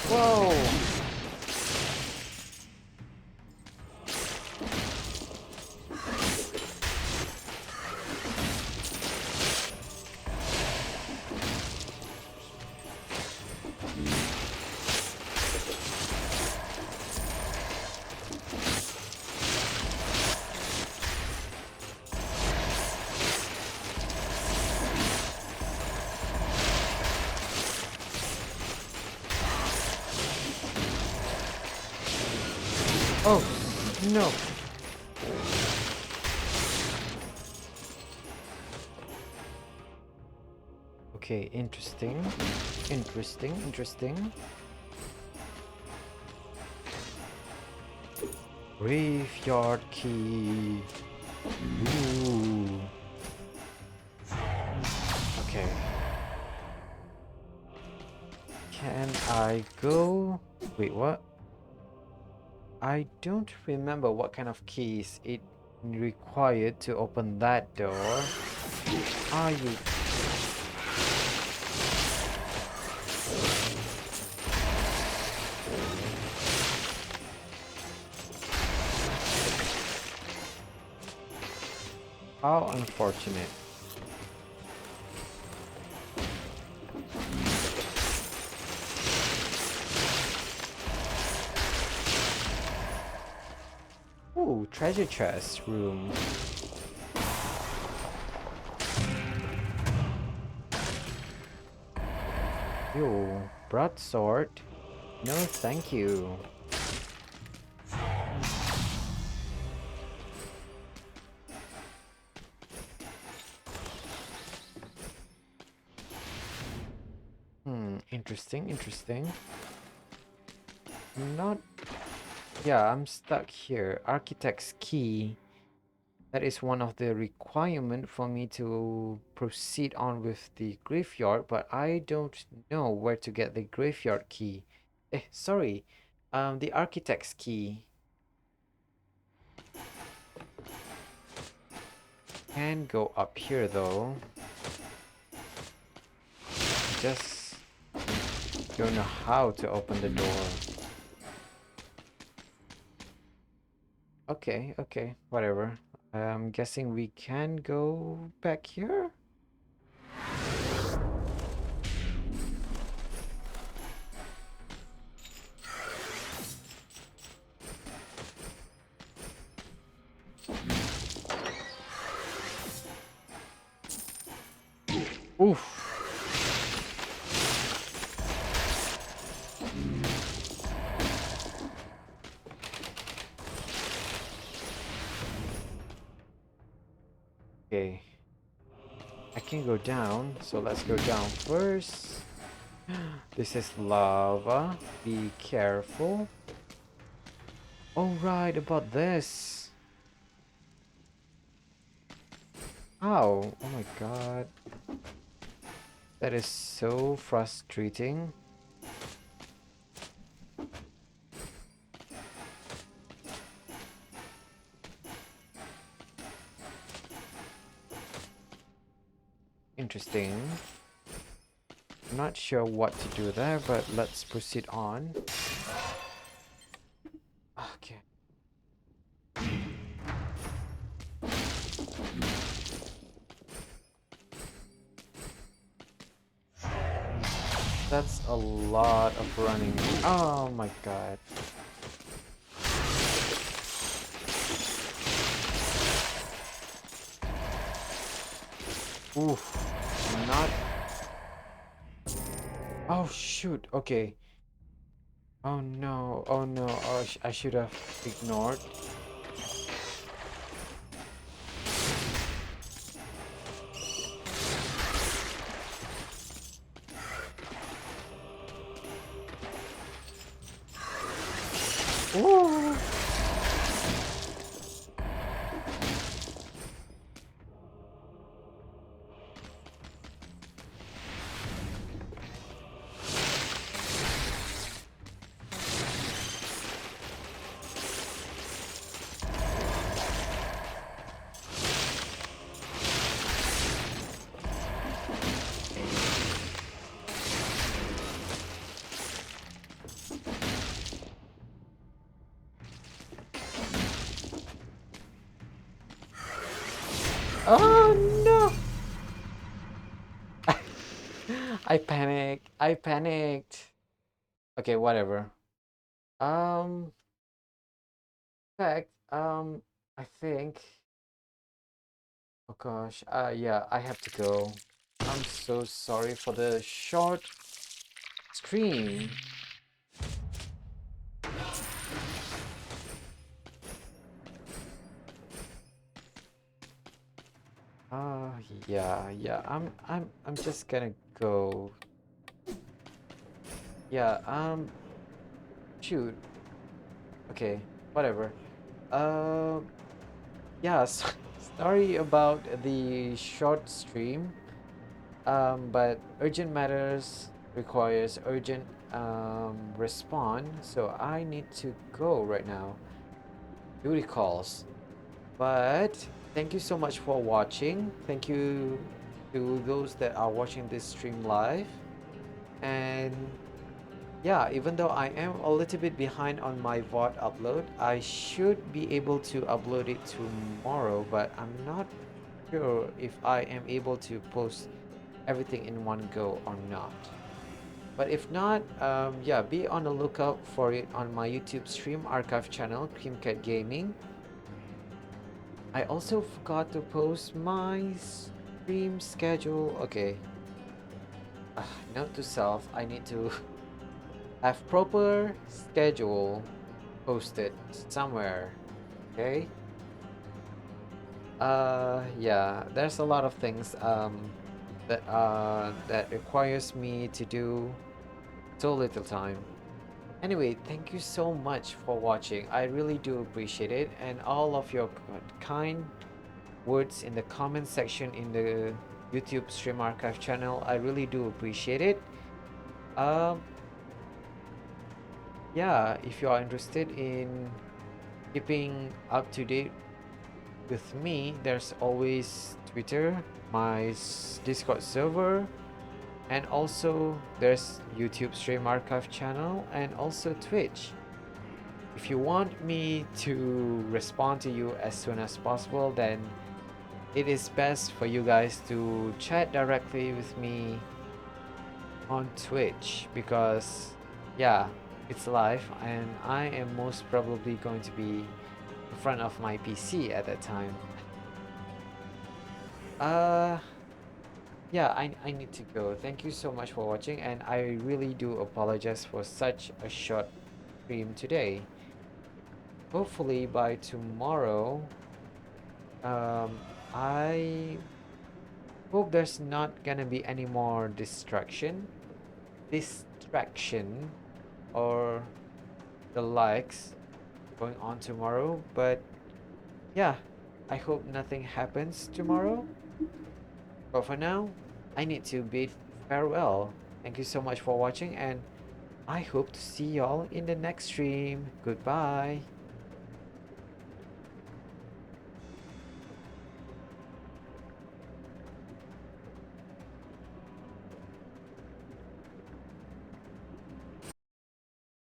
Whoa! Oh no! Okay, interesting. Interesting. Graveyard key. Ooh. Okay. Can I go? Wait, what? I don't remember what kind of keys it required to open that door. Are you? How unfortunate. Ooh, treasure chest room. Yo, broadsword. No, thank you. Interesting. Not... Yeah, I'm stuck here. Architect's key. That is one of the requirement for me to proceed on with the graveyard, but I don't know where to get the graveyard key. Sorry. The architect's key. Can go up here though. Just don't know how to open the door. Okay, whatever. I'm guessing we can go back here? Oof. Okay. I can go down, so let's go down first. This is lava. Be careful. Oh, right, about this. Ow. Oh my god. That is so frustrating. Interesting. I'm not sure what to do there, but let's proceed on. Okay. That's a lot of running. Oh my god. Oof. Not... Oh shoot. Okay. Oh no. Oh no. Oh, I should have ignored. Ooh. Oh no! I panicked. I panicked. Okay, whatever. Um, in fact, I think. Oh gosh. Yeah, I have to go. I'm so sorry for the short stream. Uh, yeah. I'm just gonna go. Yeah. Shoot. Okay. Whatever. Um. Yeah. Sorry about the short stream. But urgent matters requires urgent respond. So I need to go right now. Duty calls. But thank you so much for watching. Thank you to those that are watching this stream live. And yeah, even though I am a little bit behind on my VOD upload, I should be able to upload it tomorrow, but I'm not sure if I am able to post everything in one go or not. But if not, yeah, be on the lookout for it on my YouTube stream archive channel, CreamCat Gaming. I also forgot to post my stream schedule. Okay. Note to self, I need to have proper schedule posted somewhere. Okay. Yeah, there's a lot of things that requires me to do so little time. Anyway, thank you so much for watching. I really do appreciate it, and all of your kind words in the comment section in the YouTube Stream Archive channel. I really do appreciate it. Um, yeah, if you are interested in keeping up to date with me, there's always Twitter, my Discord server, and also there's YouTube Stream Archive channel, and also Twitch. If you want me to respond to you as soon as possible, then it is best for you guys to chat directly with me on Twitch because, yeah, it's live and I am most probably going to be in front of my PC at that time. Uh, yeah, I need to go. Thank you so much for watching, and I really do apologize for such a short stream today. Hopefully by tomorrow, um, I hope there's not gonna be any more distraction, or the likes going on tomorrow. But yeah, I hope nothing happens tomorrow. But for now, I need to bid farewell. Thank you so much for watching, and I hope to see y'all in the next stream. Goodbye.